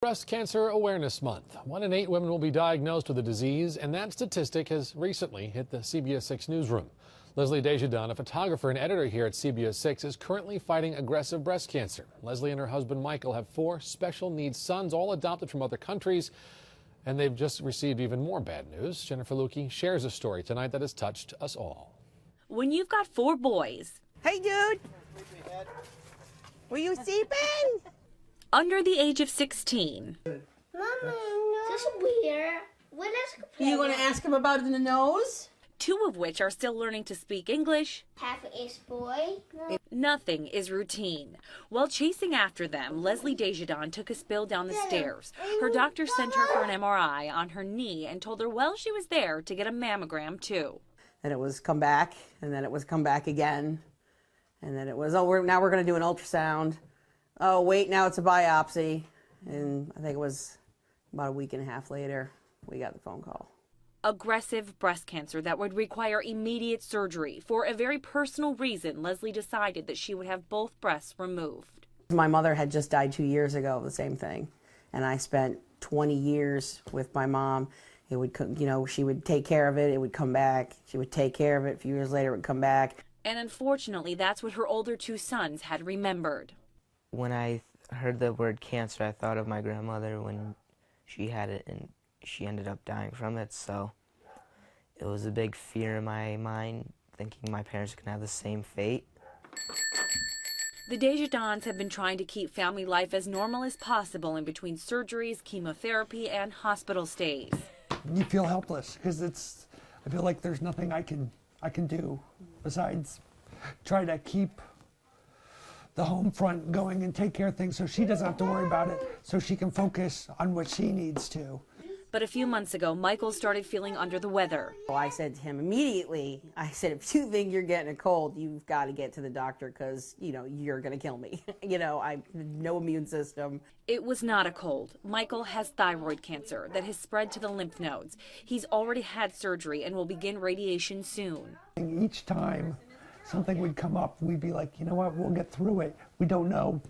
Breast Cancer Awareness Month. 1 in 8 women will be diagnosed with the disease, and that statistic has recently hit the CBS 6 newsroom. Leslie Desjardins, a photographer and editor here at CBS 6, is currently fighting aggressive breast cancer. Leslie and her husband Michael have 4 special needs sons, all adopted from other countries, and they've just received even more bad news. Jennifer Lukey shares a story tonight that has touched us all. When you've got 4 boys. Hey, dude. Were you sleeping? Under the age of 16. Mama, this is weird. What is You going to ask him about it in the nose? 2 of which are still learning to speak English. Half is boy. Nothing is routine. While chasing after them, Leslie Desjardins took a spill down the stairs. Her doctor sent her for an MRI on her knee and told her while she was there to get a mammogram too. And it was come back, and then it was come back again. And then it was, oh, now we're going to do an ultrasound. Oh, wait, now it's a biopsy. And I think it was about a week and a half later, we got the phone call. Aggressive breast cancer that would require immediate surgery. For a very personal reason, Leslie decided that she would have both breasts removed. My mother had just died 2 years ago of the same thing. And I spent 20 years with my mom. It would, you know, she would take care of it. It would come back. She would take care of it. A few years later, it would come back. And unfortunately, that's what her older 2 sons had remembered. When I heard the word cancer, I thought of my grandmother when she had it and she ended up dying from it, so it was a big fear in my mind, thinking my parents could have the same fate. The Desjardins have been trying to keep family life as normal as possible in between surgeries, chemotherapy, and hospital stays. You feel helpless because I feel like there's nothing I can do besides try to keep the home front going and take care of things so she doesn't have to worry about it, so she can focus on what she needs to. But a few months ago, Michael started feeling under the weather. So I said to him immediately, I said, if you think you're getting a cold, you've got to get to the doctor because, you know, you're going to kill me. You know, I have no immune system. It was not a cold. Michael has thyroid cancer that has spread to the lymph nodes. He's already had surgery and will begin radiation soon. Each time something would come up, we'd be like, you know what, we'll get through it. We don't know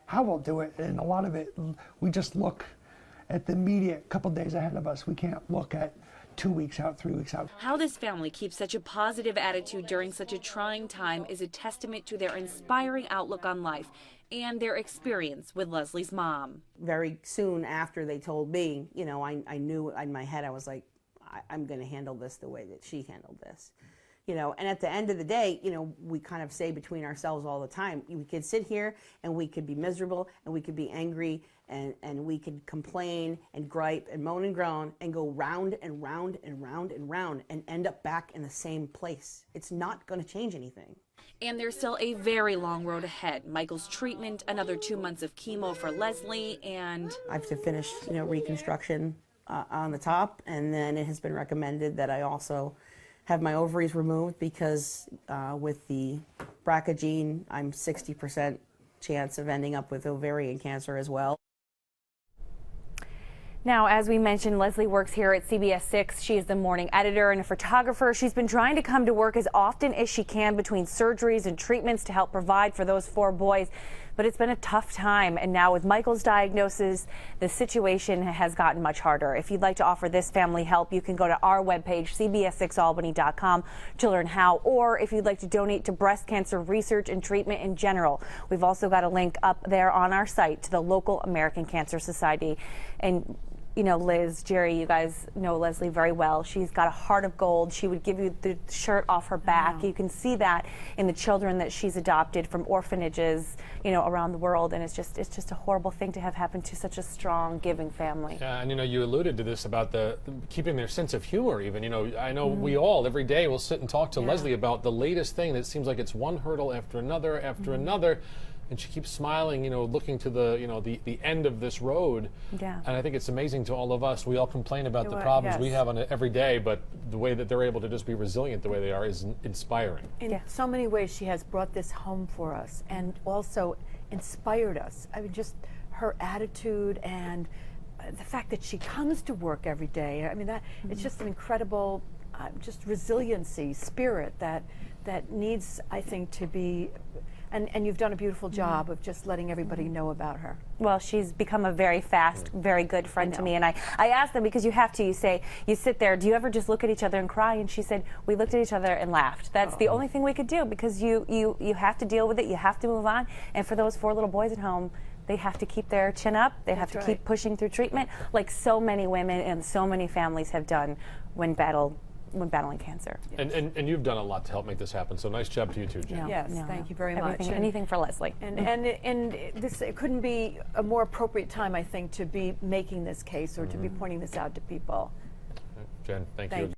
how we'll do it. And a lot of it, we just look at the immediate couple days ahead of us. We can't look at 2 weeks out, 3 weeks out. How this family keeps such a positive attitude during such a trying time is a testament to their inspiring outlook on life and their experience with Leslie's mom. Very soon after they told me, you know, I knew in my head, I was like, I'm going to handle this the way that she handled this. You know, and at the end of the day, you know, we kind of say between ourselves all the time, we could sit here and we could be miserable and we could be angry and we could complain and gripe and moan and groan and go round and round and round and round and end up back in the same place. It's not going to change anything. And there's still a very long road ahead. Michael's treatment, another 2 months of chemo for Leslie, and I have to finish, you know, reconstruction on the top, and then it has been recommended that I also have my ovaries removed because with the BRCA gene, I'm 60% chance of ending up with ovarian cancer as well. Now, as we mentioned, Leslie works here at CBS 6. She is the morning editor and a photographer. She's been trying to come to work as often as she can between surgeries and treatments to help provide for those 4 boys. But it's been a tough time, and now with Michael's diagnosis, the situation has gotten much harder. If you'd like to offer this family help, you can go to our webpage, cbs6albany.com, to learn how, or if you'd like to donate to breast cancer research and treatment in general, we've also got a link up there on our site to the local American Cancer Society. And you know, Liz, Jerry, you guys know Leslie very well. She's got a heart of gold. She would give you the shirt off her back. You can see that in the children that she's adopted from orphanages, you know, around the world. And it's just a horrible thing to have happen to such a strong, giving family. Yeah, and you know, you alluded to this about the keeping their sense of humor even. You know, I know we all, every day, will sit and talk to Leslie about the latest thing that seems like it's one hurdle after another after another. And she keeps smiling, you know, looking to the, you know, the end of this road. Yeah. And I think it's amazing to all of us. We all complain about the problems we have on it every day, but the way that they're able to just be resilient the way they are is inspiring. In so many ways, she has brought this home for us and also inspired us. I mean, just her attitude and the fact that she comes to work every day. I mean, that it's just an incredible, just resiliency, spirit that needs, I think, to be And you've done a beautiful job of just letting everybody know about her. Well, she's become a very fast, very good friend to me. And I asked them, because you have to, you sit there, do you ever just look at each other and cry? And she said, we looked at each other and laughed. That's the only thing we could do, because you have to deal with it, you have to move on. And for those 4 little boys at home, they have to keep their chin up. They have to keep pushing through treatment, like so many women and so many families have done when battling cancer. And you've done a lot to help make this happen, so nice job to you too, Jen. Yes, thank you very much. Anything for Leslie. And this, it couldn't be a more appropriate time, I think, to be making this case or to be pointing this out to people. Jen, thank you.